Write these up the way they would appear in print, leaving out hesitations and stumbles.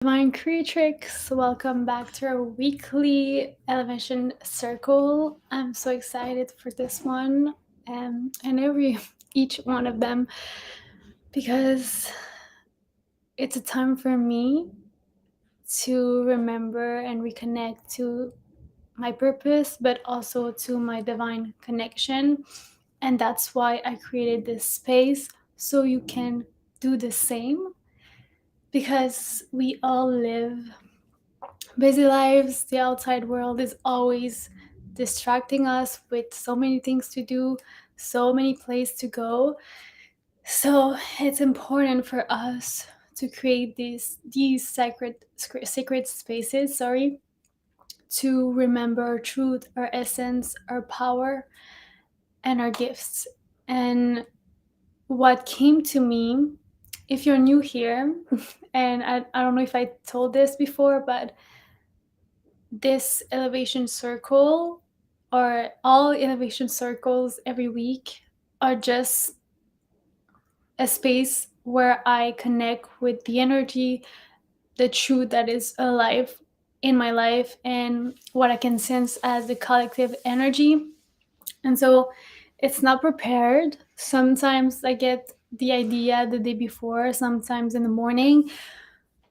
Divine Creatrix, welcome back to our weekly elevation circle. I'm so excited for this one and each one of them because it's a time for me to remember and reconnect to my purpose, but also to my divine connection. And that's why I created this space so you can do the same because we all live busy lives. The outside world is always distracting us with so many things to do, so many places to go. So it's important for us to create these sacred spaces, to remember our truth, our essence, our power, and our gifts. And what came to me, if you're new here, and I don't know if I told this before, but this elevation circle or all elevation circles every week are just a space where I connect with the energy, the truth that is alive in my life, and what I can sense as the collective energy. And so it's not prepared. Sometimes I get the idea the day before, sometimes in the morning.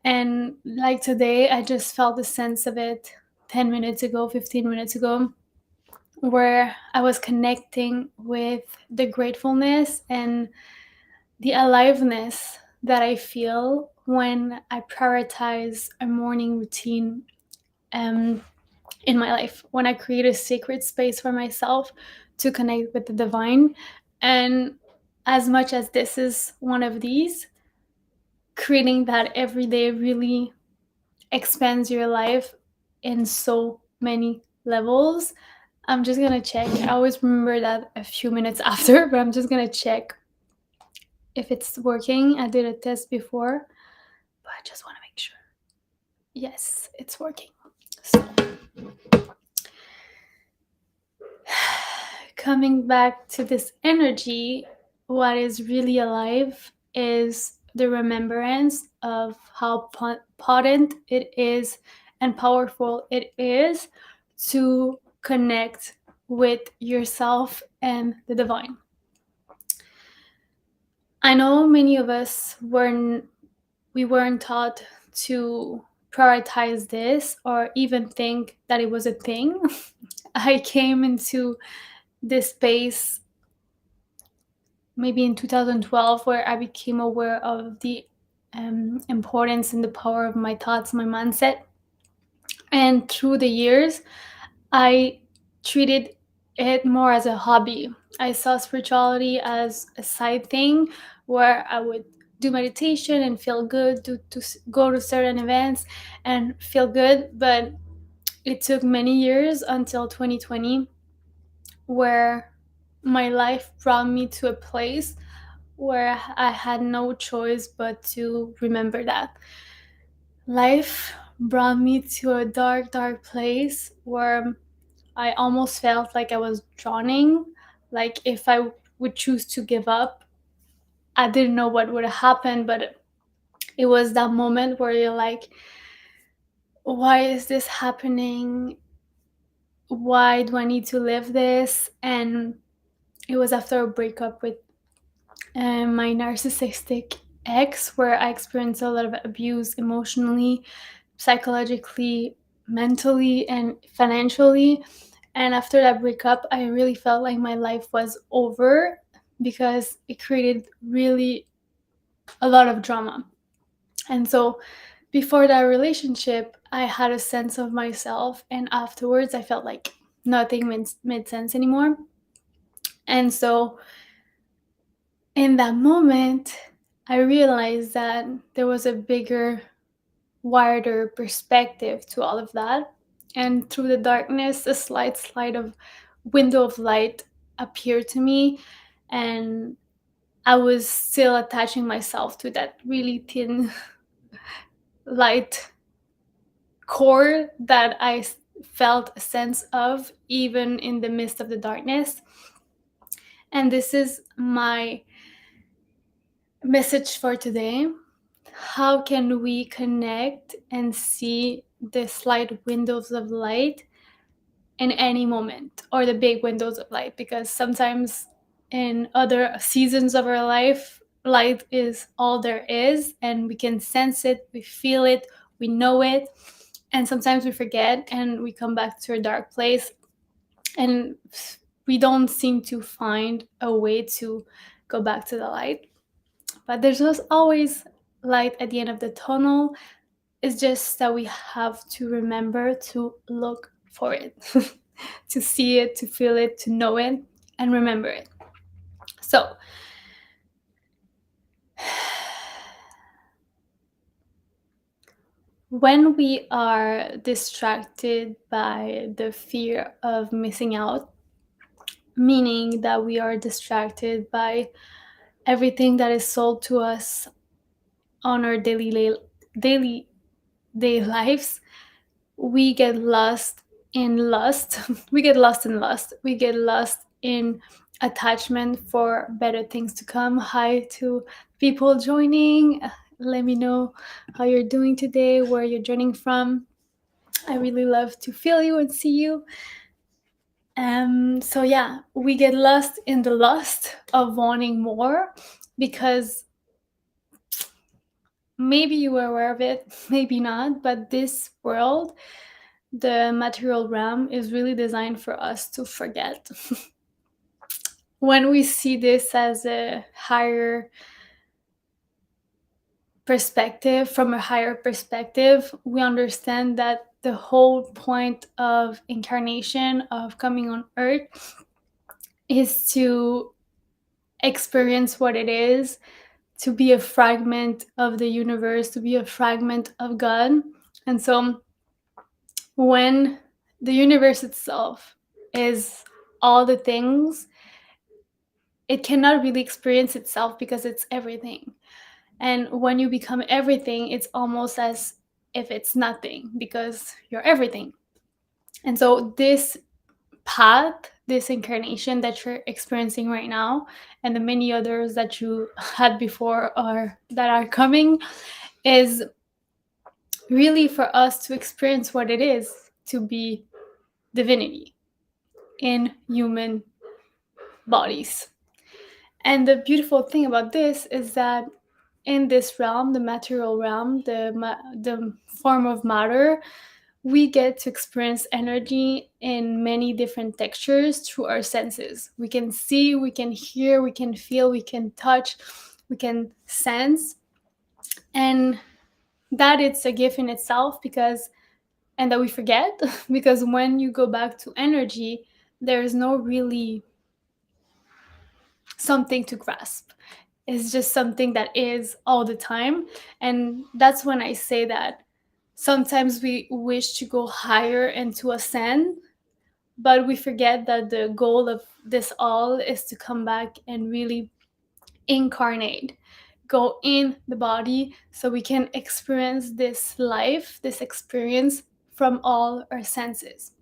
And like today, I just felt the sense of it 10 minutes ago, 15 minutes ago, where I was connecting with the gratefulness and the aliveness that I feel when I prioritize a morning routine in my life, when I create a sacred space for myself to connect with the divine. And as much as this is one of these, creating that every day really expands your life in so many levels. I'm just gonna check. I always remember that a few minutes after, but I'm just gonna check if it's working. I did a test before, but I just want to make sure. Yes, it's working. So, coming back to this energy, what is really alive is the remembrance of how potent it is and powerful it is to connect with yourself and the divine. I know many of us weren't taught to prioritize this or even think that it was a thing. I came into this space maybe in 2012 where I became aware of the importance and the power of my thoughts, my mindset. And through the years, I treated it more as a hobby. I saw spirituality as a side thing where I would do meditation and feel good, to go to certain events and feel good. But it took many years until 2020 where my life brought me to a place where I had no choice but to remember that. Life brought me to a dark, dark place where I almost felt like I was drowning. Like if I would choose to give up, I didn't know what would happen, but it was that moment where you're like, why is this happening? Why do I need to live this? And it was after a breakup with my narcissistic ex where I experienced a lot of abuse emotionally, psychologically, mentally, and financially. And after that breakup, I really felt like my life was over because it created really a lot of drama. And so before that relationship, I had a sense of myself, and afterwards, I felt like nothing made sense anymore. And so in that moment, I realized that there was a bigger, wider perspective to all of that. And through the darkness, a slight slide of window of light appeared to me, and I was still attaching myself to that really thin light core that I felt a sense of even in the midst of the darkness. And this is my message for today. how can we connect and see the slight windows of light in any moment, or the big windows of light, because sometimes in other seasons of our life, light is all there is, and we can sense it, we feel it, we know it, and sometimes we forget and we come back to a dark place, and we don't seem to find a way to go back to the light. But there's just always light at the end of the tunnel. It's just that we have to remember to look for it, to see it, to feel it, to know it, and remember it. So, when we are distracted by the fear of missing out, meaning that we are distracted by everything that is sold to us on our daily day lives, we get lost in lust. We get lost in lust. We get lost in attachment for better things to come. Hi to people joining. Let me know how you're doing today, where you're joining from. I really love to feel you and see you. So yeah, we get lost in the lust of wanting more, because maybe you were aware of it, maybe not, but this world, the material realm, is really designed for us to forget. When we see this as a higher perspective, from a higher perspective, we understand that the whole point of incarnation, of coming on earth, is to experience what it is to be a fragment of the universe, to be a fragment of God. And so when the universe itself is all the things, it cannot really experience itself because it's everything. And when you become everything, it's almost as if it's nothing, because you're everything. And so this path, this incarnation that you're experiencing right now, and the many others that you had before or that are coming, is really for us to experience what it is to be divinity in human bodies. And the beautiful thing about this is that in this realm, the material realm, the form of matter, we get to experience energy in many different textures through our senses. We can see, we can hear, we can feel, we can touch, we can sense. And that it's a gift in itself, because, and that we forget, because when you go back to energy, there's no really something to grasp. It's just something that is all the time. And that's when I say that sometimes we wish to go higher and to ascend, but we forget that the goal of this all is to come back and really incarnate, go in the body, so we can experience this life, this experience from all our senses.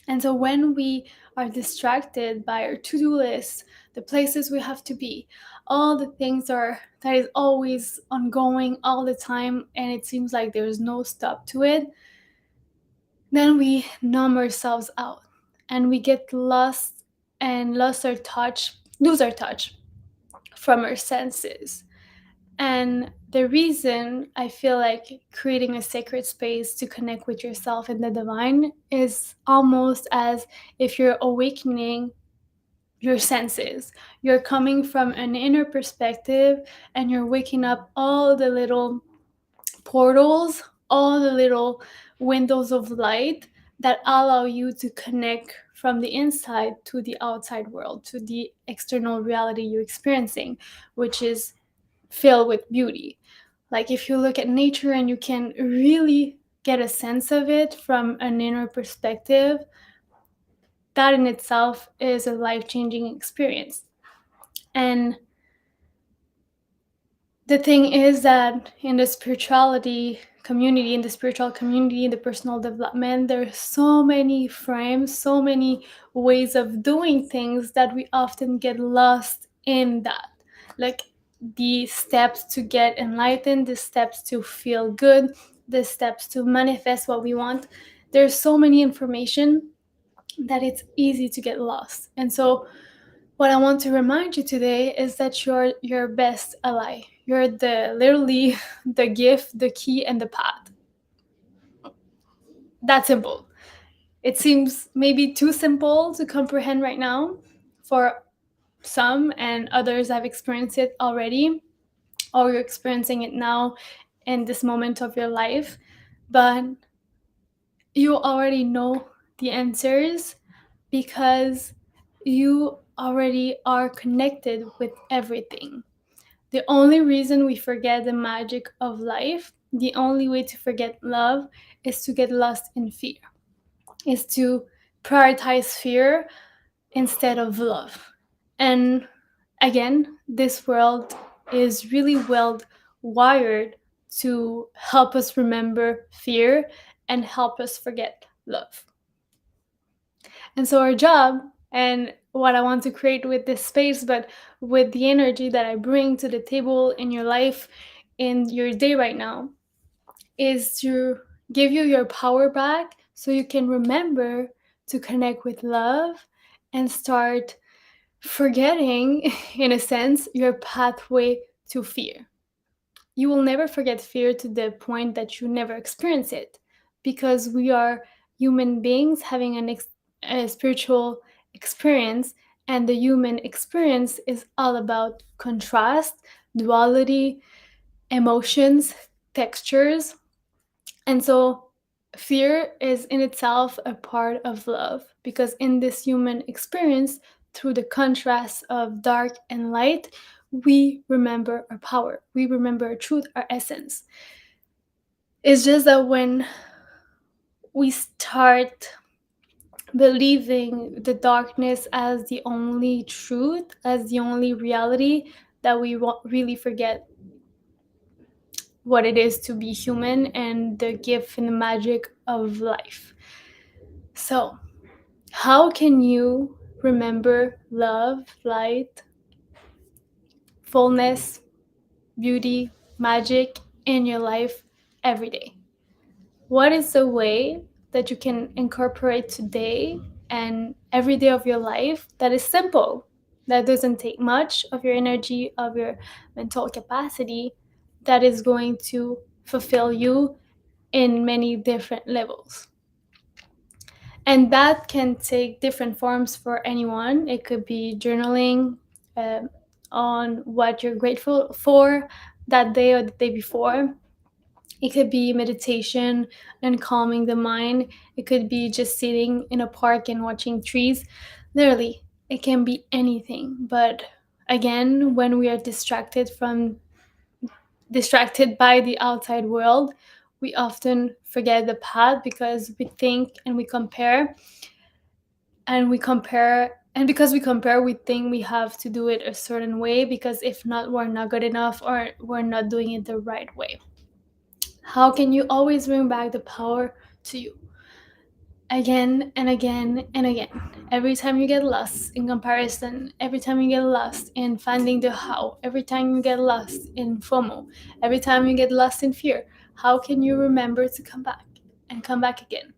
And so when we are distracted by our to-do list, the places we have to be, all the things that is always ongoing all the time, and it seems like there's no stop to it, then we numb ourselves out and we get lost and lose our touch from our senses. And the reason I feel like creating a sacred space to connect with yourself and the divine is almost as if you're awakening your senses. You're coming from an inner perspective and you're waking up all the little portals, all the little windows of light that allow you to connect from the inside to the outside world, to the external reality you're experiencing, which is filled with beauty. Like if you look at nature and you can really get a sense of it from an inner perspective, that in itself is a life-changing experience. And the thing is that in the spirituality community, in the spiritual community, in the personal development, there's so many frames, so many ways of doing things that we often get lost in that. Like the steps to get enlightened, the steps to feel good, the steps to manifest what we want. There's so many information that it's easy to get lost. And so what I want to remind you today is that you're your best ally. You're the literally the gift, the key, and the path. That's simple. It seems maybe too simple to comprehend right now for some, and others have experienced it already, or you're experiencing it now in this moment of your life. But you already know the answers because you already are connected with everything. The only reason we forget the magic of life, the only way to forget love, is to get lost in fear, is to prioritize fear instead of love. And again, this world is really well wired to help us remember fear and help us forget love. And so, our job, and what I want to create with this space, but with the energy that I bring to the table in your life, in your day right now, is to give you your power back so you can remember to connect with love and start forgetting, in a sense, your pathway to fear. You will never forget fear to the point that you never experience it, because we are human beings having a spiritual experience, and the human experience is all about contrast, duality, emotions, textures. And so fear is in itself a part of love, because in this human experience, through the contrast of dark and light, we remember our power, we remember our truth, our essence. It's just that when we start believing the darkness as the only truth, as the only reality, that we really forget what it is to be human and the gift and the magic of life. So, how can you remember love, light, fullness, beauty, magic in your life every day? What is the way that you can incorporate today and every day of your life that is simple, that doesn't take much of your energy, of your mental capacity, that is going to fulfill you in many different levels? And that can take different forms for anyone. It could be journaling um, on what you're grateful for that day or the day before. It could be meditation and calming the mind. It could be just sitting in a park and watching trees. Literally, it can be anything. But again, when we are distracted by the outside world, we often forget the path because we think and we compare, and because we compare, we think we have to do it a certain way, because if not, we're not good enough or we're not doing it the right way. How can you always bring back the power to you again and again and again? Every time you get lost in comparison, every time you get lost in finding the how, every time you get lost in FOMO, every time you get lost in fear, how can you remember to come back and come back again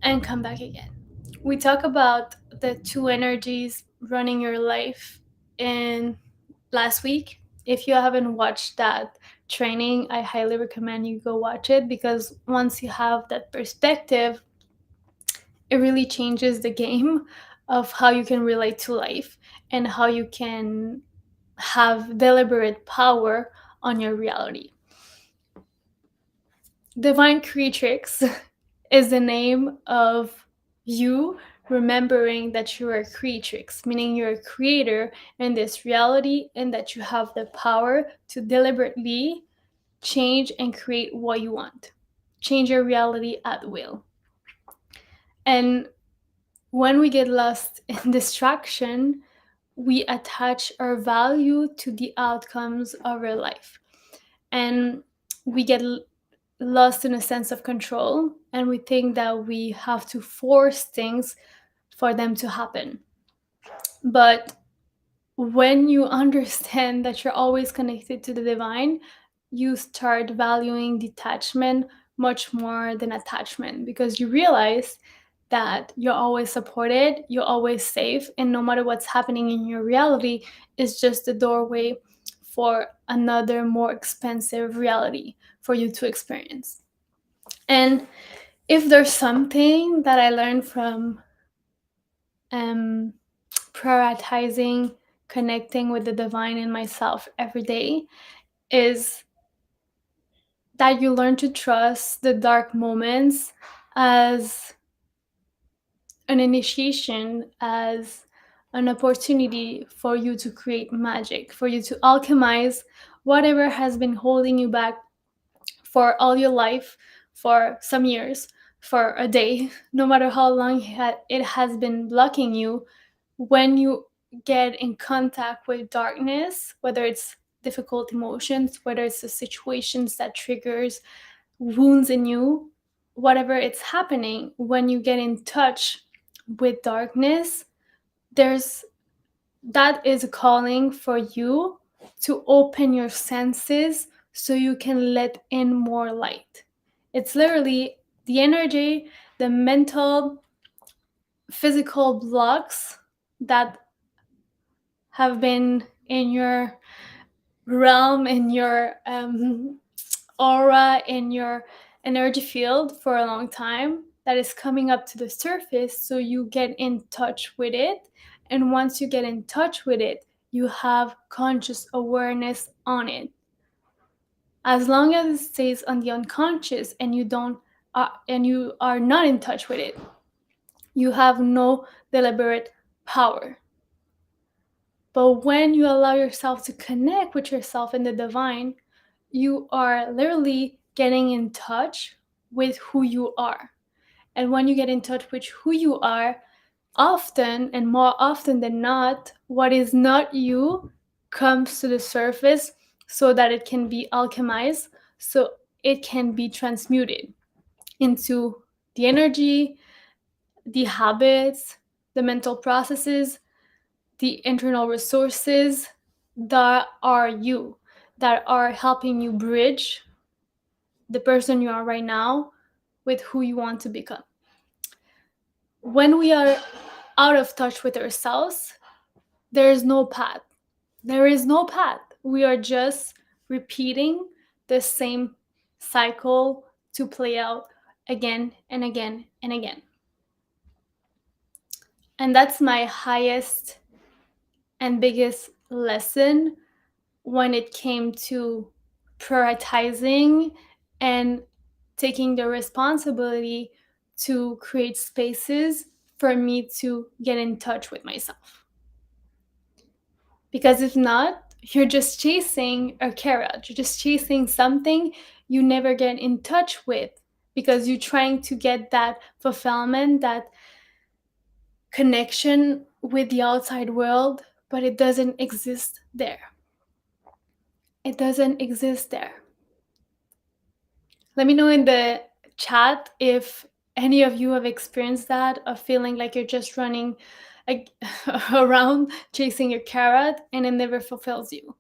and come back again? We talk about the two energies running your life in last week. If you haven't watched that training, I highly recommend you go watch it, because once you have that perspective, it really changes the game of how you can relate to life and how you can have deliberate power on your reality. Divine Creatrix is the name of you remembering that you are a creatrix, meaning you're a creator in this reality, and that you have the power to deliberately change and create what you want. Change your reality at will. And when we get lost in distraction, we attach our value to the outcomes of our life. And we get lost in a sense of control, and we think that we have to force things for them to happen. But when you understand that you're always connected to the divine, you start valuing detachment much more than attachment, because you realize that you're always supported, you're always safe, and no matter what's happening in your reality, is just the doorway for another more expensive reality for you to experience. And if there's something that I learned from um, prioritizing connecting with the divine in myself every day, is that you learn to trust the dark moments as an initiation, as an opportunity for you to create magic, for you to alchemize whatever has been holding you back for all your life, for some years, for a day, no matter how long it has been blocking you. When you get in contact with darkness, whether it's difficult emotions, whether it's the situations that triggers wounds in you, whatever it's happening, when you get in touch with darkness, there's that is a calling for you to open your senses so you can let in more light. It's literally the energy, the mental, physical blocks that have been in your realm, in your aura, in your energy field for a long time, that is coming up to the surface, so you get in touch with it. And once you get in touch with it, you have conscious awareness on it. As long as it stays on the unconscious and you are not in touch with it, you have no deliberate power. But when you allow yourself to connect with yourself and the divine, you are literally getting in touch with who you are. And when you get in touch with who you are, often and more often than not, what is not you comes to the surface so that it can be alchemized, so it can be transmuted into the energy, the habits, the mental processes, the internal resources that are you, that are helping you bridge the person you are right now with who you want to become. When we are out of touch with ourselves, there is no path. There is no path. We are just repeating the same cycle to play out again and again and again. And that's my highest and biggest lesson when it came to prioritizing and taking the responsibility to create spaces for me to get in touch with myself. Because if not, you're just chasing a carrot, you're just chasing something you never get in touch with, because you're trying to get that fulfillment, that connection with the outside world, but it doesn't exist there. It doesn't exist there. Let me know in the chat if any of you have experienced that, of feeling like you're just running like, around chasing your carrot and it never fulfills you.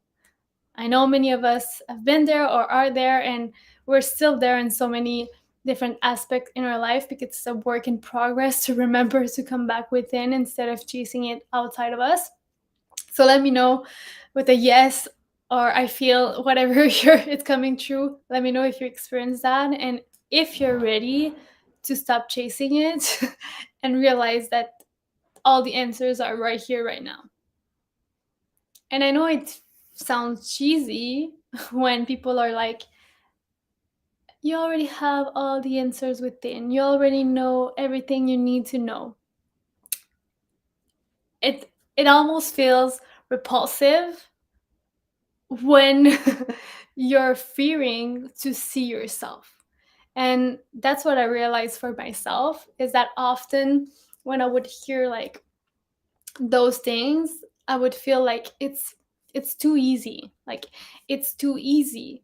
I know many of us have been there or are there, and we're still there in so many different aspects in our life, because it's a work in progress to remember to come back within instead of chasing it outside of us. So let me know with a yes or I feel, whatever it's coming true. Let me know if you experience that, and if you're ready to stop chasing it and realize that all the answers are right here, right now. And I know it sounds cheesy when people are like, you already have all the answers within, you already know everything you need to know. It almost feels repulsive when you're fearing to see yourself. And that's what I realized for myself, is that often when I would hear like those things, I would feel like it's too easy. Like, it's too easy.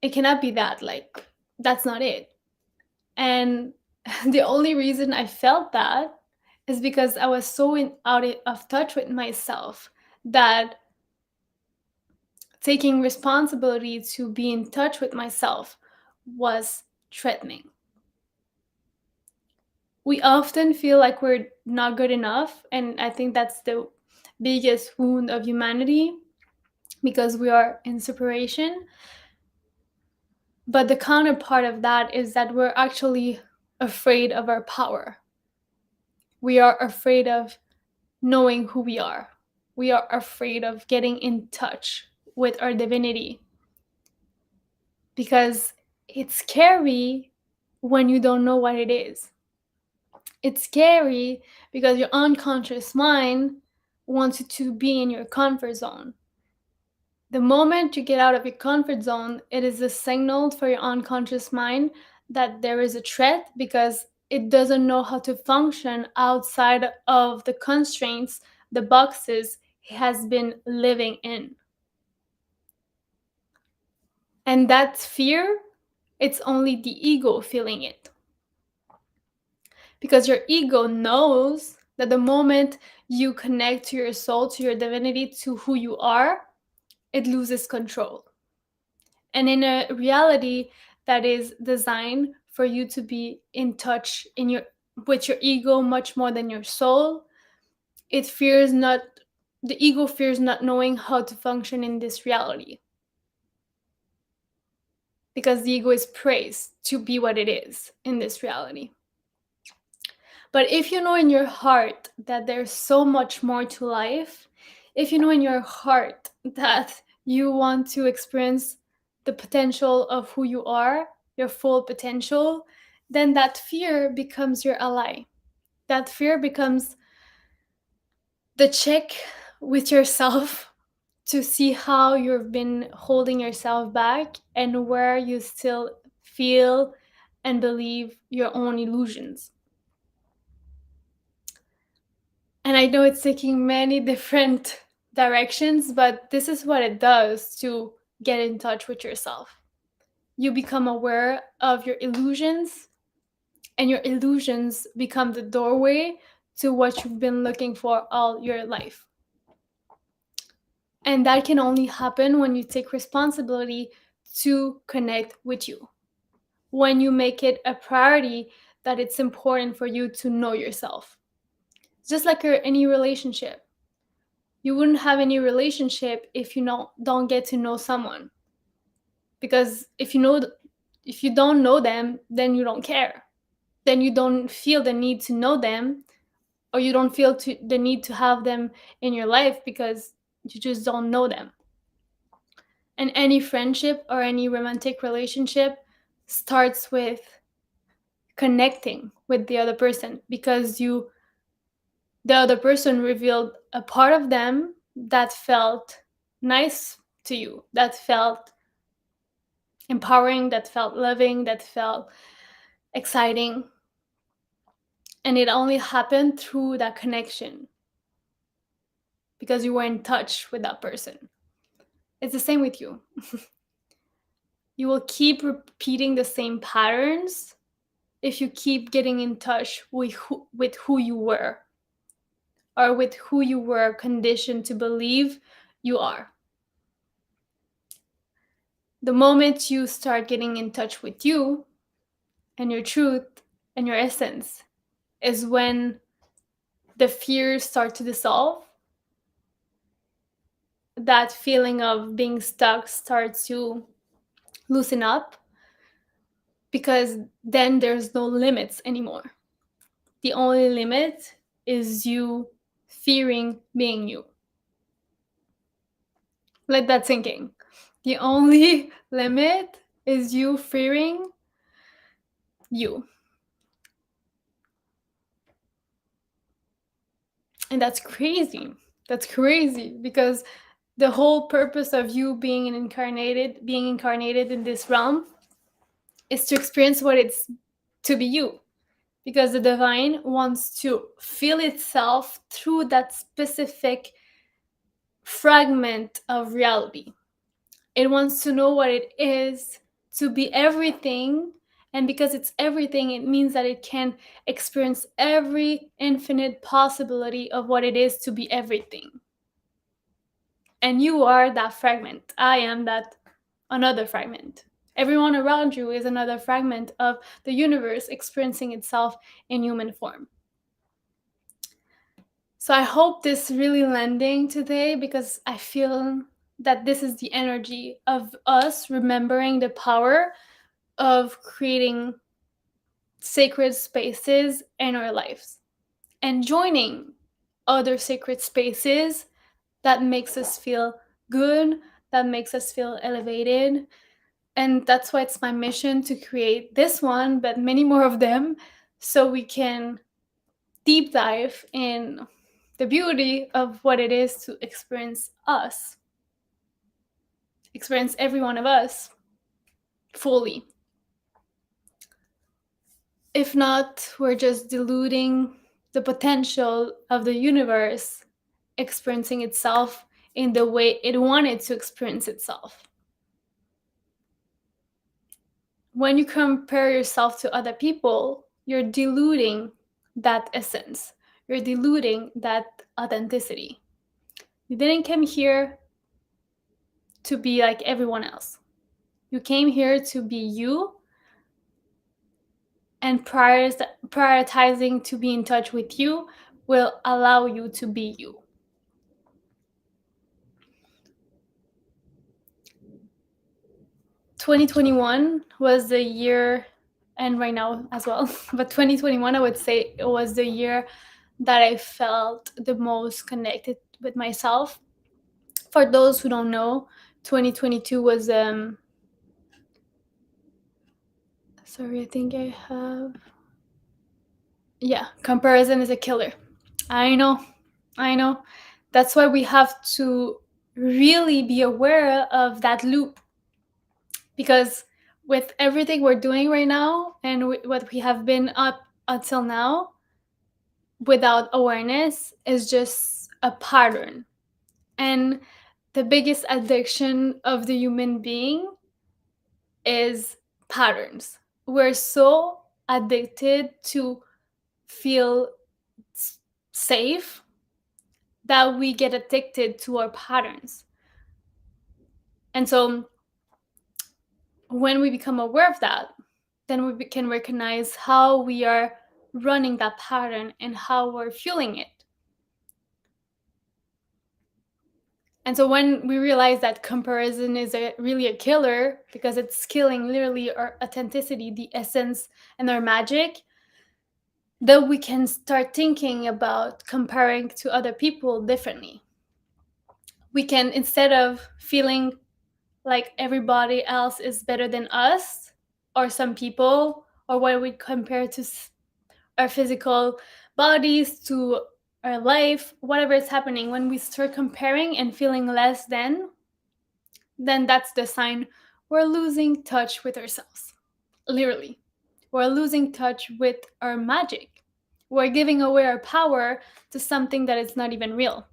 It cannot be that. Like, that's not it. And the only reason I felt that is because I was so out of touch with myself that taking responsibility to be in touch with myself was threatening. We often feel like we're not good enough, and I think that's the biggest wound of humanity, because we are in separation. But the counterpart of that is that we're actually afraid of our power. We are afraid of knowing who we are. We are afraid of getting in touch with our divinity, because it's scary when you don't know what it is. It's scary because your unconscious mind wants you to be in your comfort zone. The moment you get out of your comfort zone, it is a signal for your unconscious mind that there is a threat, because it doesn't know how to function outside of the constraints, the boxes it has been living in. And that fear, it's only the ego feeling it. Because your ego knows that the moment you connect to your soul, to your divinity, to who you are, it loses control. And in a reality that is designed for you to be in touch with your ego much more than your soul, it fears not the ego fears not knowing how to function in this reality, because the ego is praised to be what it is in this reality. But if you know in your heart that there's so much more to life, if you know in your heart that you want to experience the potential of who you are, your full potential, then that fear becomes your ally. That fear becomes the check with yourself to see how you've been holding yourself back and where you still feel and believe your own illusions. And I know it's taking many different directions, but this is what it does to get in touch with yourself. You become aware of your illusions, and your illusions become the doorway to what you've been looking for all your life. And that can only happen when you take responsibility to connect with you. When you make it a priority that it's important for you to know yourself. Just like any relationship. You wouldn't have any relationship if you don't get to know someone. Because if you don't know them, then you don't care. Then you don't feel the need to know them, or you don't feel the need to have them in your life, because you just don't know them. And any friendship or any romantic relationship starts with connecting with the other person, because the other person revealed a part of them that felt nice to you, that felt empowering, that felt loving, that felt exciting. And it only happened through that connection, because you were in touch with that person. It's the same with you. You will keep repeating the same patterns if you keep getting in touch with who you were, or with who you were conditioned to believe you are. The moment you start getting in touch with you and your truth and your essence is when the fears start to dissolve. That feeling of being stuck starts to loosen up, because then there's no limits anymore. The only limit is you fearing being you. Let that sink in. The only limit is you fearing you. And that's crazy. That's crazy, because the whole purpose of you being incarnated in this realm is to experience what it's to be you. Because the divine wants to feel itself through that specific fragment of reality. It wants to know what it is to be everything And because it's everything, it means that it can experience every infinite possibility of what it is to be everything. And you are that fragment. I am that another fragment. Everyone around you is another fragment of the universe experiencing itself in human form. So I hope this really landing today, because I feel that this is the energy of us remembering the power of creating sacred spaces in our lives and joining other sacred spaces that makes us feel good, that makes us feel elevated. And that's why it's my mission to create this one, but many more of them, so we can deep dive in the beauty of what it is to experience us, experience every one of us fully. If not, we're just diluting the potential of the universe experiencing itself in the way it wanted to experience itself. When you compare yourself to other people, you're diluting that essence. You're diluting that authenticity. You didn't come here to be like everyone else. You came here to be you, and prioritizing to be in touch with you will allow you to be you. "2021 was the year, and right now as well, but 2021, I would say it was the year that I felt the most connected with myself. For those who don't know, 2022 was sorry, I think I have, yeah, comparison is a killer. I know. That's why we have to really be aware of that loop, because with everything we're doing right now and what we have been up until now, without awareness, is just a pattern. And the biggest addiction of the human being is patterns. We're so addicted to feel safe that we get addicted to our patterns. And so when we become aware of that, then we can recognize how we are running that pattern and how we're fueling it. And so when we realize that comparison is really a killer, because it's killing literally our authenticity, the essence, and our magic, then we can start thinking about comparing to other people differently. We can, instead of feeling like everybody else is better than us, or some people, or when we compare to our physical bodies, to our life, whatever is happening, when we start comparing and feeling less than, then that's the sign we're losing touch with ourselves. Literally, we're losing touch with our magic. We're giving away our power to something that is not even real,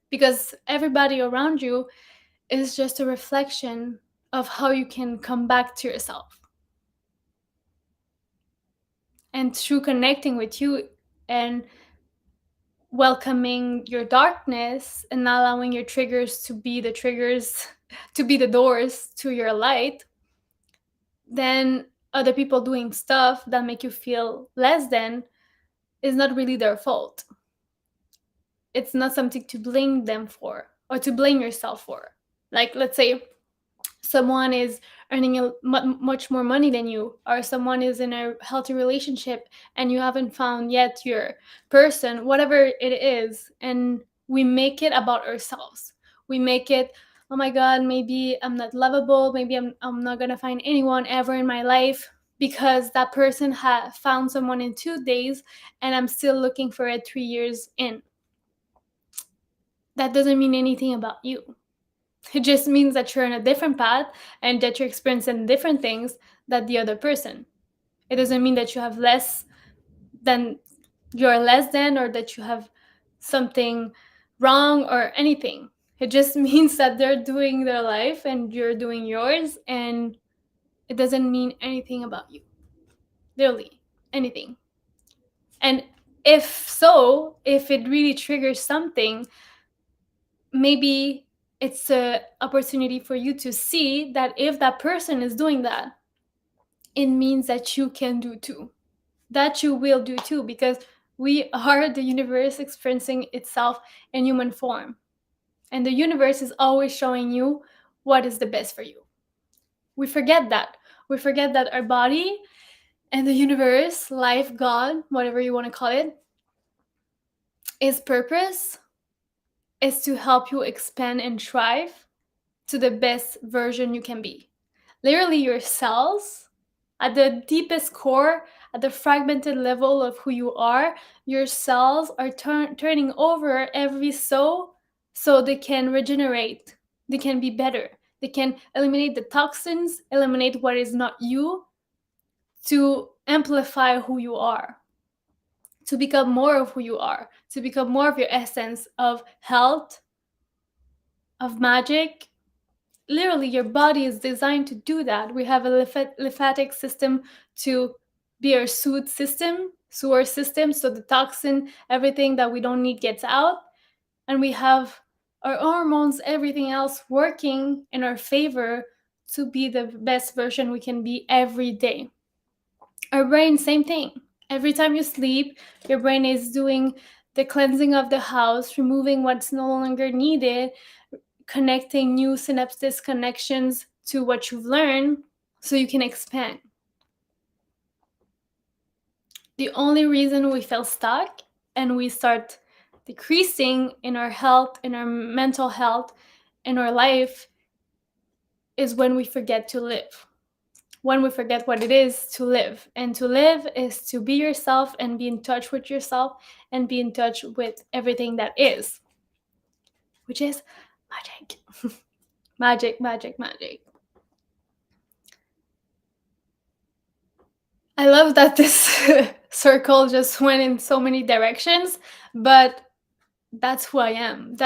because everybody around you is just a reflection of how you can come back to yourself. And through connecting with you and welcoming your darkness and not allowing your triggers to be the triggers, to be the doors to your light, then other people doing stuff that make you feel less than is not really their fault. It's not something to blame them for or to blame yourself for. Like, let's say someone is earning much more money than you, or someone is in a healthy relationship and you haven't found yet your person, whatever it is, and we make it about ourselves. We make it, oh my god, maybe I'm not lovable, maybe I'm not gonna find anyone ever in my life because that person had found someone in 2 days and I'm still looking for it 3 years in. That doesn't mean anything about you. It just means that you're on a different path and that you're experiencing different things than the other person. It doesn't mean that you have less than, you're less than, or that you have something wrong or anything. It just means that they're doing their life and you're doing yours, and it doesn't mean anything about you. Literally, anything. And if it really triggers something, maybe it's an opportunity for you to see that if that person is doing that, it means that you can do too. That you will do too, because we are the universe experiencing itself in human form. And the universe is always showing you what is the best for you. We forget that. We forget that our body and the universe, life, God, whatever you want to call it, its purpose is to help you expand and thrive to the best version you can be. Literally, your cells, at the deepest core, at the fragmented level of who you are, your cells are turning over every so they can regenerate, they can be better, they can eliminate the toxins, eliminate what is not you, to amplify who you are, to become more of who you are, to become more of your essence of health, of magic. Literally, your body is designed to do that. We have a lymphatic system to be our sewer system, so the toxin, everything that we don't need gets out. And we have our hormones, everything else working in our favor to be the best version we can be every day. Our brain, same thing. Every time you sleep, your brain is doing the cleansing of the house, removing what's no longer needed, connecting new synapses connections to what you've learned so you can expand. The only reason we feel stuck and we start decreasing in our health, in our mental health, in our life is when we forget to live. When we forget what it is to live. And to live is to be yourself and be in touch with yourself and be in touch with everything that is, which is magic. Magic, magic, magic. I love that this circle just went in so many directions, but that's who I am.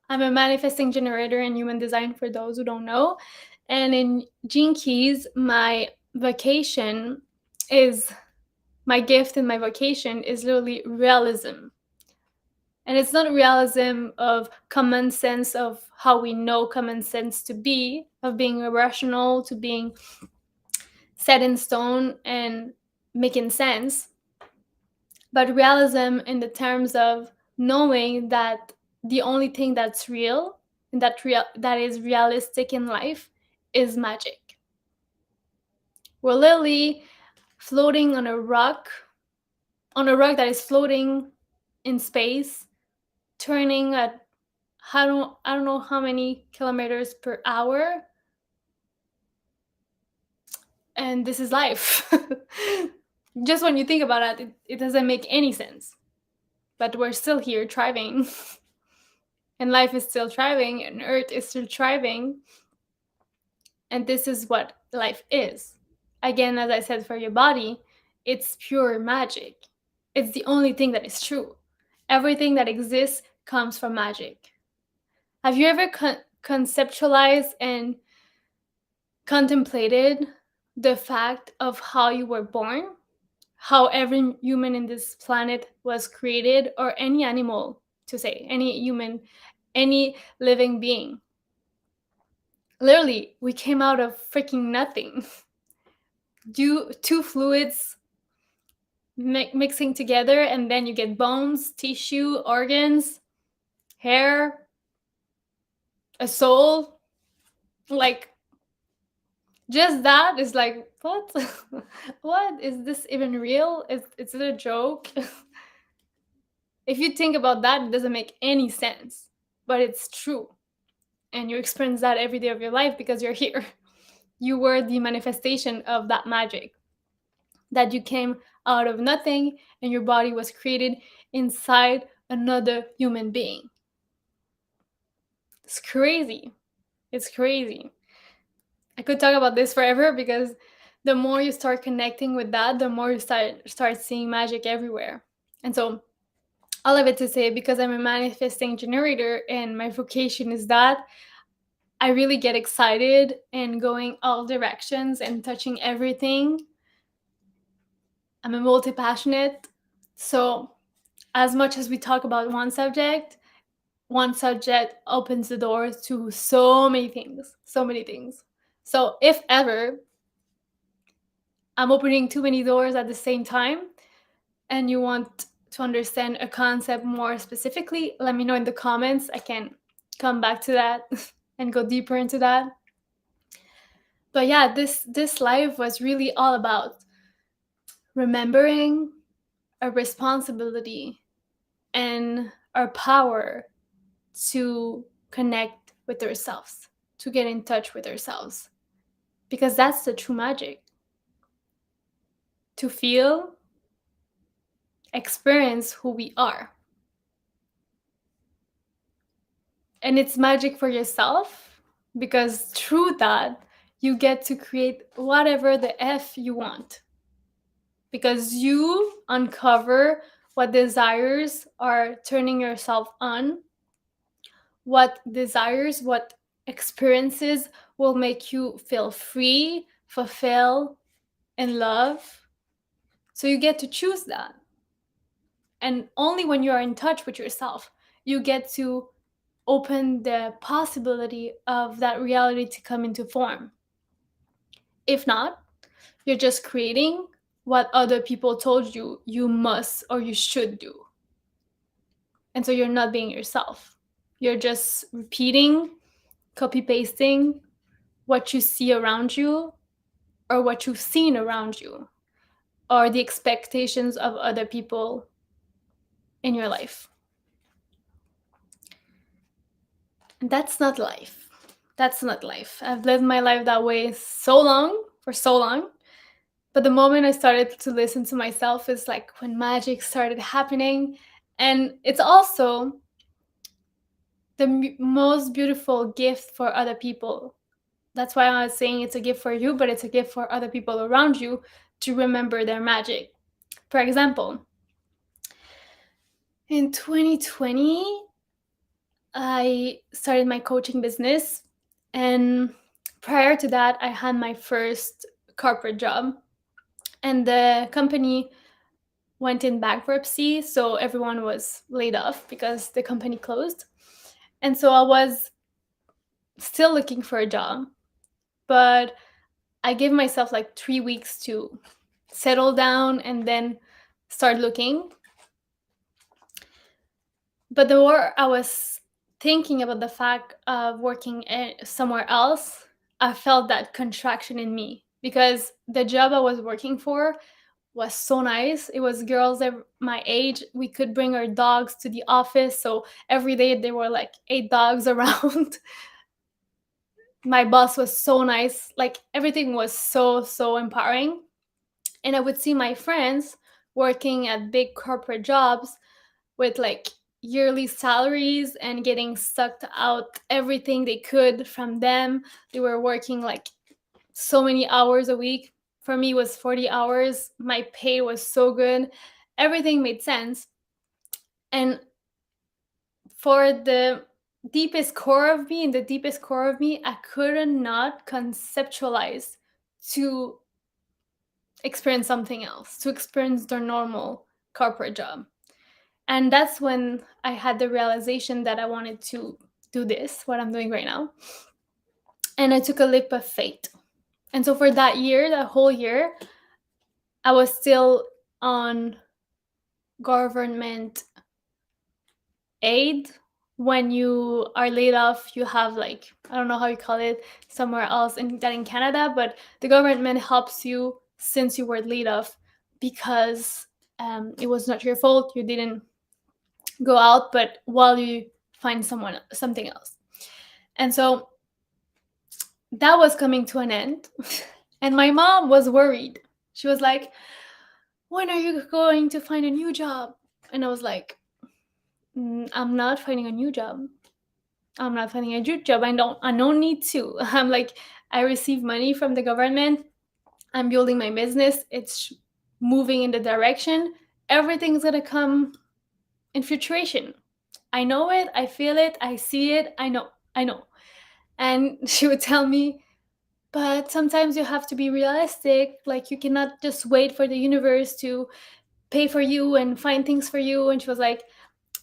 I'm a manifesting generator in human design for those who don't know. And in Gene Keys, my vocation is my gift and my vocation is literally realism. And it's not realism of common sense of how we know common sense to be, of being irrational to being set in stone and making sense, but realism in the terms of knowing that the only thing that's real and that is realistic in life is magic. We're literally floating on a rock that is floating in space, turning at I don't know how many kilometers per hour, and this is life. Just when you think about it doesn't make any sense. But we're still here thriving. And life is still thriving, and Earth is still thriving. And this is what life is. Again, as I said, for your body, it's pure magic. It's the only thing that is true. Everything that exists comes from magic. Have you ever conceptualized and contemplated the fact of how you were born? How every human in this planet was created, or any animal, to say, any human, any living being. Literally, we came out of freaking nothing. Two fluids mixing together, and then you get bones, tissue, organs, hair, a soul. Like, just that is like, what? What? Is this even real? Is it a joke? If you think about that, it doesn't make any sense, but it's true. And you experience that every day of your life because you're here. You were the manifestation of that magic, that you came out of nothing and your body was created inside another human being. It's crazy. It's crazy. I could talk about this forever because the more you start connecting with that, the more you start seeing magic everywhere. And so all of it to say, because I'm a manifesting generator and my vocation is that, I really get excited and going all directions and touching everything. I'm a multi-passionate. So as much as we talk about one subject opens the doors to so many things, so many things. So if ever I'm opening too many doors at the same time and you want to understand a concept more specifically, let me know in the comments. I can come back to that and go deeper into that. But yeah, this live was really all about remembering a responsibility and our power to connect with ourselves, to get in touch with ourselves. Because that's the true magic. To feel, experience who we are. And it's magic for yourself because through that, you get to create whatever the F you want. Because you uncover what desires are turning yourself on, what desires, what experiences will make you feel free, fulfilled, and love. So you get to choose that. And only when you are in touch with yourself, you get to open the possibility of that reality to come into form. If not, you're just creating what other people told you you must or you should do. And so you're not being yourself. You're just repeating, copy pasting what you see around you or what you've seen around you or the expectations of other people in your life. And that's not life. That's not life. I've lived my life that way for so long. But the moment I started to listen to myself is like when magic started happening. And it's also the most beautiful gift for other people. That's why I was saying it's a gift for you, but it's a gift for other people around you to remember their magic. For example, in 2020, I started my coaching business. And prior to that, I had my first corporate job. And the company went in bankruptcy, so everyone was laid off because the company closed. And so I was still looking for a job, but I gave myself like 3 weeks to settle down and then start looking. But the more I was thinking about the fact of working somewhere else, I felt that contraction in me because the job I was working for was so nice. It was girls my age. We could bring our dogs to the office. So every day there were like 8 dogs around. My boss was so nice. Like everything was so empowering. And I would see my friends working at big corporate jobs with like yearly salaries and getting sucked out everything they could from them. They were working like so many hours a week. For me, it was 40 hours. My pay was so good. Everything made sense. And for the deepest core of me, I could not conceptualize to experience something else, to experience their normal corporate job. And that's when I had the realization that I wanted to do this, what I'm doing right now. And I took a leap of faith. And so for that whole year, I was still on government aid. When you are laid off, you have like, I don't know how you call it somewhere else in Canada, but the government helps you since you were laid off because it was not your fault. You didn't go out, but while you find something else. And so that was coming to an end. And my mom was worried. She was like, when are you going to find a new job? And I was like, I'm not finding a new job. I'm not finding a new job. I don't need to. I'm like, I receive money from the government. I'm building my business. It's moving in the direction. Everything's going to come in filtration. I know it. I feel it. I see it. I know. And she would tell me, but sometimes you have to be realistic. Like, you cannot just wait for the universe to pay for you and find things for you. And she was like,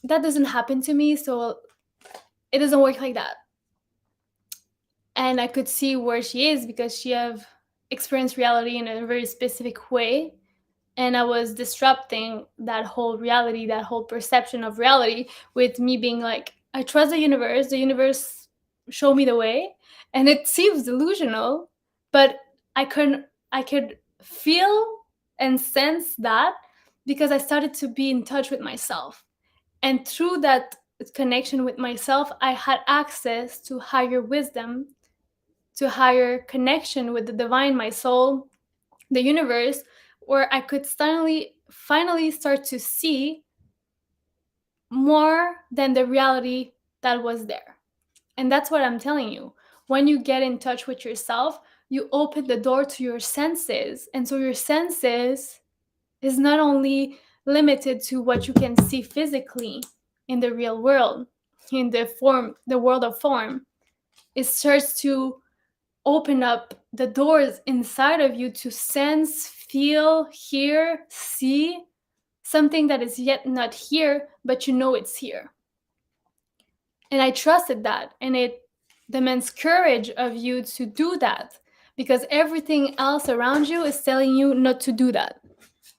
that doesn't happen to me, so it doesn't work like that. And I could see where she is, because she have experienced reality in a very specific way, and I was disrupting that whole reality, that whole perception of reality, with me being like, I trust the universe show me the way. And it seems delusional, but I could feel and sense that, because I started to be in touch with myself. And through that connection with myself, I had access to higher wisdom, to higher connection with the divine, my soul, the universe, where I could finally start to see more than the reality that was there. And that's what I'm telling you. When you get in touch with yourself, you open the door to your senses. And so your senses is not only limited to what you can see physically in the real world, in the world of form. It starts to open up the doors inside of you to sense, feel, hear, see something that is yet not here, but you know it's here. And I trusted that, and it demands courage of you to do that, because everything else around you is telling you not to do that.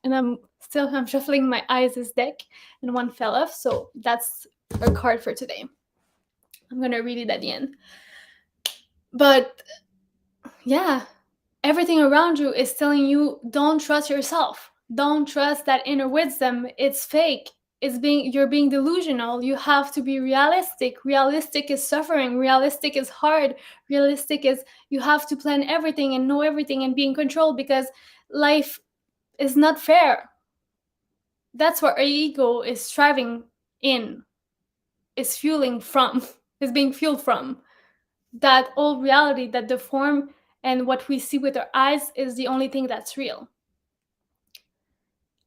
And I'm shuffling my Isis deck, and one fell off, so that's our card for today. I'm gonna read it at the end. But yeah, everything around you is telling you, don't trust yourself. Don't trust that inner wisdom. It's fake. You're being delusional. You have to be realistic. Realistic is suffering. Realistic is hard. Realistic is, you have to plan everything and know everything and be in control, because life is not fair. That's what our ego is striving in, is fueling from, is being fueled from. That old reality, that the form and what we see with our eyes is the only thing that's real.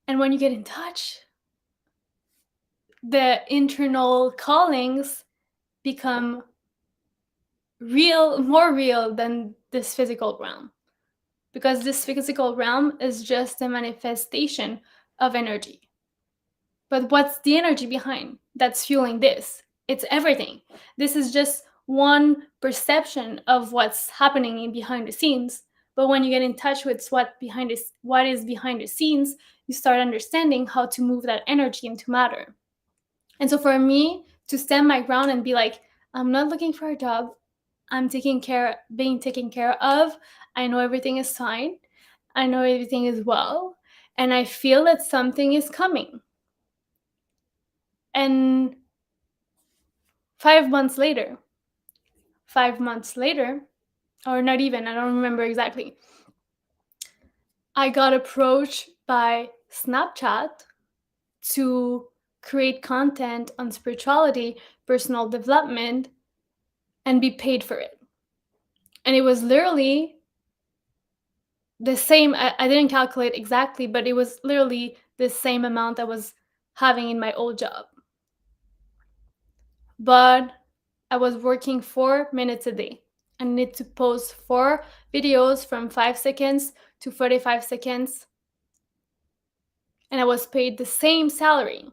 And when you get in touch, the internal callings become real, more real than this physical realm. Because this physical realm is just a manifestation of energy. But what's the energy behind that's fueling this? It's everything. This is just one perception of what's happening behind the scenes. But when you get in touch with what is behind the scenes, you start understanding how to move that energy into matter. And so for me to stand my ground and be like, I'm not looking for a job. I'm being taken care of. I know everything is fine. I know everything is well. And I feel that something is coming. And 5 months later, or not even, I don't remember exactly, I got approached by Snapchat to create content on spirituality, personal development, and be paid for it. And it was literally the same, I didn't calculate exactly, but it was literally the same amount I was having in my old job. But I was working 4 minutes a day. I need to post 4 videos from 5 seconds to 45 seconds. And I was paid the same salary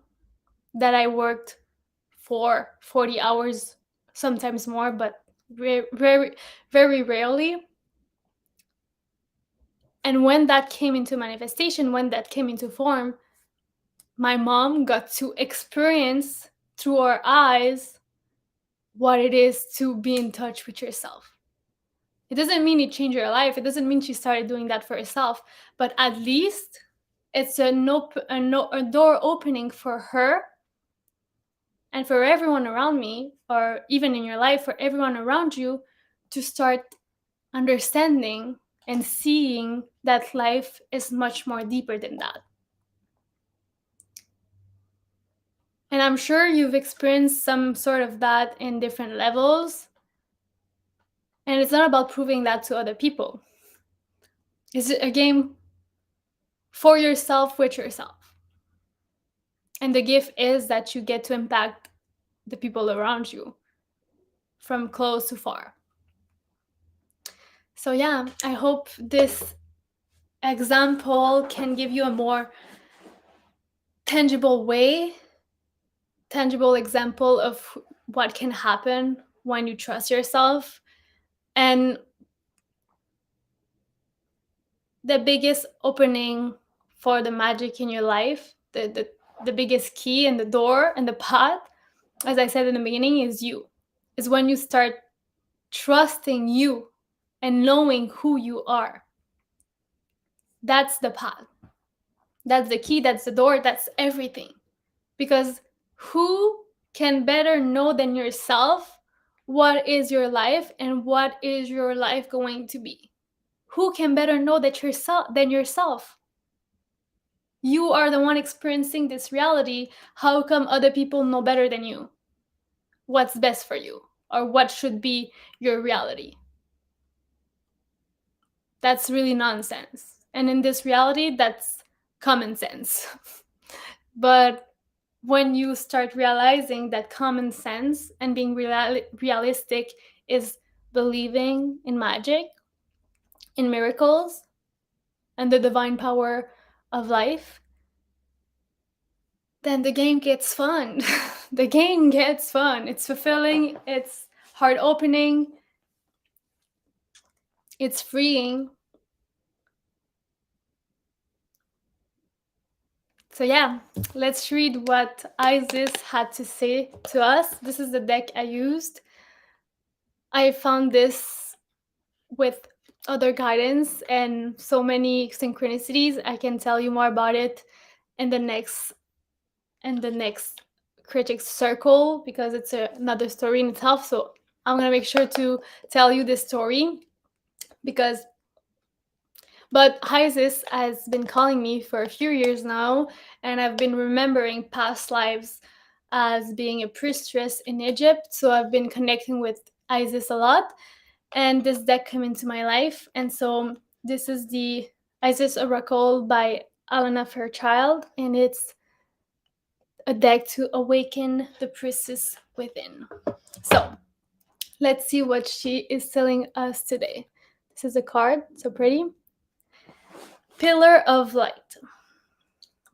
that I worked for 40 hours, sometimes more, but very, very rarely. And when that came into manifestation, when that came into form, my mom got to experience through her eyes what it is to be in touch with yourself. It doesn't mean it changed her life. It doesn't mean she started doing that for herself. But at least it's a door opening for her and for everyone around me, or even in your life, for everyone around you, to start understanding and seeing that life is much more deeper than that. And I'm sure you've experienced some sort of that in different levels. And it's not about proving that to other people. It's a game for yourself, with yourself. And the gift is that you get to impact the people around you from close to far. So yeah, I hope this example can give you a more tangible example of what can happen when you trust yourself. And the biggest opening for the magic in your life, the biggest key and the door and the path, as I said in the beginning, is you. Is when you start trusting you and knowing who you are. That's the path. That's the key, that's the door, that's everything. Because who can better know than yourself what is your life and what is your life going to be? Who can better know that yourself than yourself? You are the one experiencing this reality. How come other people know better than you what's best for you or what should be your reality? That's really nonsense. And in this reality, that's common sense. But when you start realizing that common sense and being realistic is believing in magic, in miracles, and the divine power of life, then the game gets fun. The game gets fun. It's fulfilling, it's heart opening, it's freeing. So yeah, let's read what Isis had to say to us. This is the deck I used. I found this with other guidance and so many synchronicities. I can tell you more about it in the next Critics Circle, because it's another story in itself. So I'm gonna make sure to tell you this story but Isis has been calling me for a few years now, and I've been remembering past lives as being a priestess in Egypt. So I've been connecting with Isis a lot, and this deck came into my life. And so this is the Isis Oracle by Alana Fairchild, and it's a deck to awaken the priestess within. So let's see what she is telling us today. This is a card, so pretty. Pillar of light.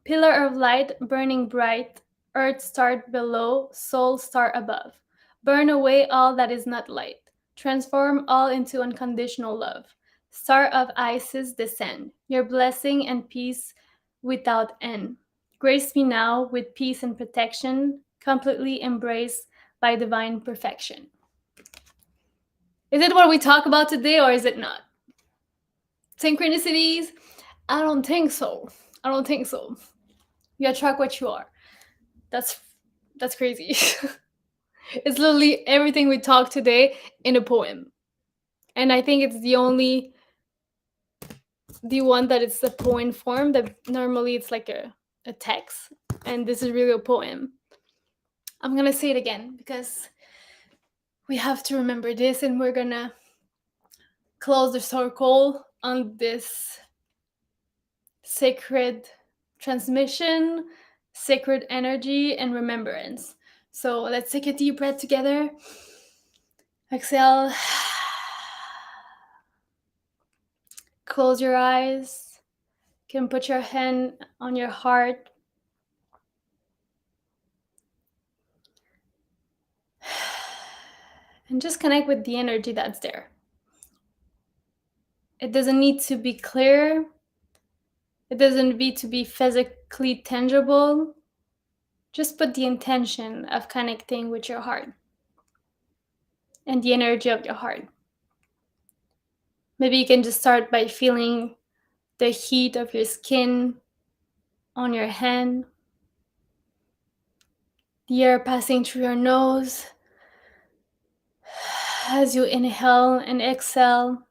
Pillar of light, burning bright, earth star below, soul star above. Burn away all that is not light. Transform all into unconditional love. Star of Isis, descend. Your blessing and peace without end. Grace me now with peace and protection, completely embraced by divine perfection. Is it what we talk about today, or is it not? Synchronicities? I don't think so. You attract what you are. That's crazy. It's literally everything we talk today in a poem. And I think it's the one that it's the poem form, that normally it's like a text. And this is really a poem. I'm gonna say it again because we have to remember this, and we're gonna close the circle on this sacred transmission, sacred energy, and remembrance. So let's take a deep breath together. Exhale. Close your eyes. You can put your hand on your heart. And just connect with the energy that's there. It doesn't need to be clear. It doesn't need to be physically tangible. Just put the intention of connecting with your heart and the energy of your heart. Maybe you can just start by feeling the heat of your skin on your hand, the air passing through your nose as you inhale and exhale.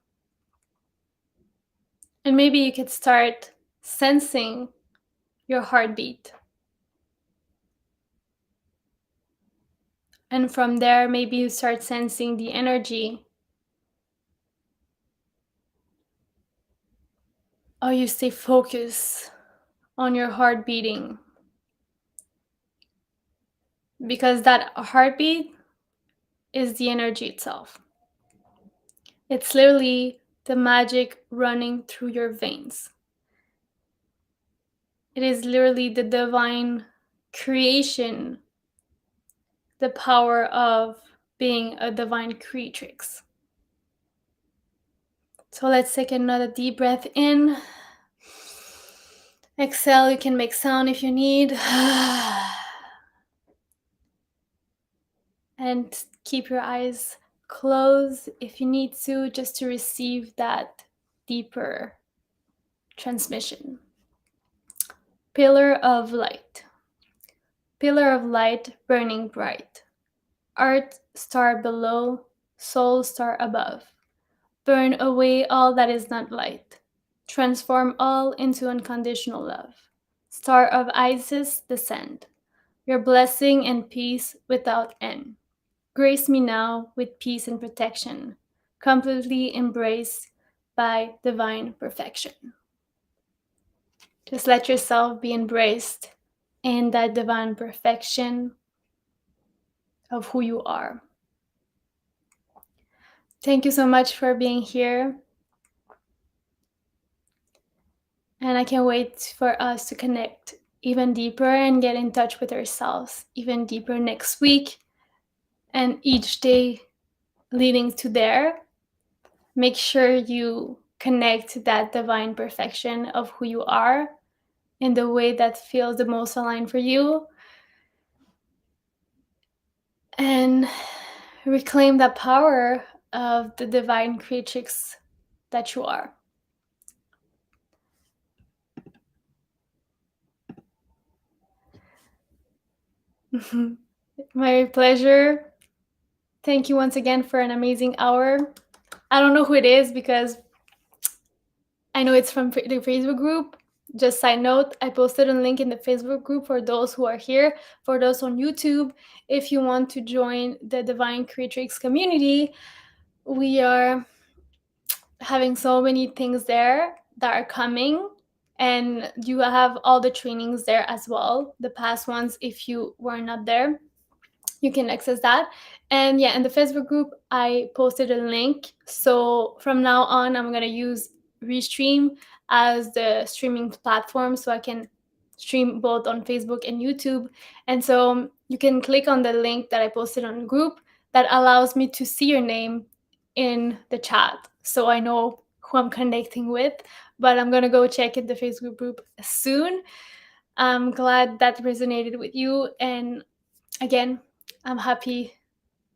And maybe you could start sensing your heartbeat. And from there, maybe you start sensing the energy. Or you stay focused on your heart beating. Because that heartbeat is the energy itself. It's literally the magic running through your veins. It is literally the divine creation, the power of being a divine creatrix. So let's take another deep breath in. Exhale, you can make sound if you need. And keep your eyes closed if you need to, just to receive that deeper transmission. Pillar of light. Pillar of light burning bright. Earth star below, soul star above. Burn away all that is not light. Transform all into unconditional love. Star of Isis, descend. Your blessing and peace without end. Grace me now with peace and protection, completely embraced by divine perfection. Just let yourself be embraced in that divine perfection of who you are. Thank you so much for being here. And I can't wait for us to connect even deeper and get in touch with ourselves even deeper next week and each day leading to there. Make sure you connect that divine perfection of who you are in the way that feels the most aligned for you. And reclaim that power of the divine creatrix that you are. My pleasure. Thank you once again for an amazing hour. I don't know who it is because I know it's from the Facebook group. Just side note, I posted a link in the Facebook group for those who are here. For those on YouTube, if you want to join the Divine Creatrix community, we are having so many things there that are coming, and you have all the trainings there as well, the past ones. If you were not there, you can access that. And yeah, in the Facebook group, I posted a link. So from now on, I'm going to use Restream as the streaming platform so I can stream both on Facebook and YouTube. And so you can click on the link that I posted on the group that allows me to see your name in the chat so I know who I'm connecting with. But I'm going to go check in the Facebook group soon. I'm glad that resonated with you. And again, I'm happy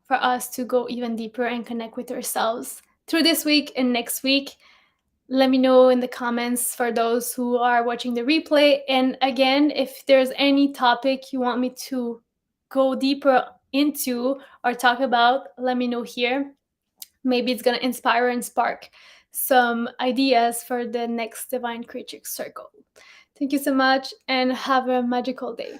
for us to go even deeper and connect with ourselves through this week and next week. Let me know in the comments for those who are watching the replay. And again, if there's any topic you want me to go deeper into or talk about, let me know here. Maybe it's going to inspire and spark some ideas for the next Divine Creatrix Circle. Thank you so much and have a magical day.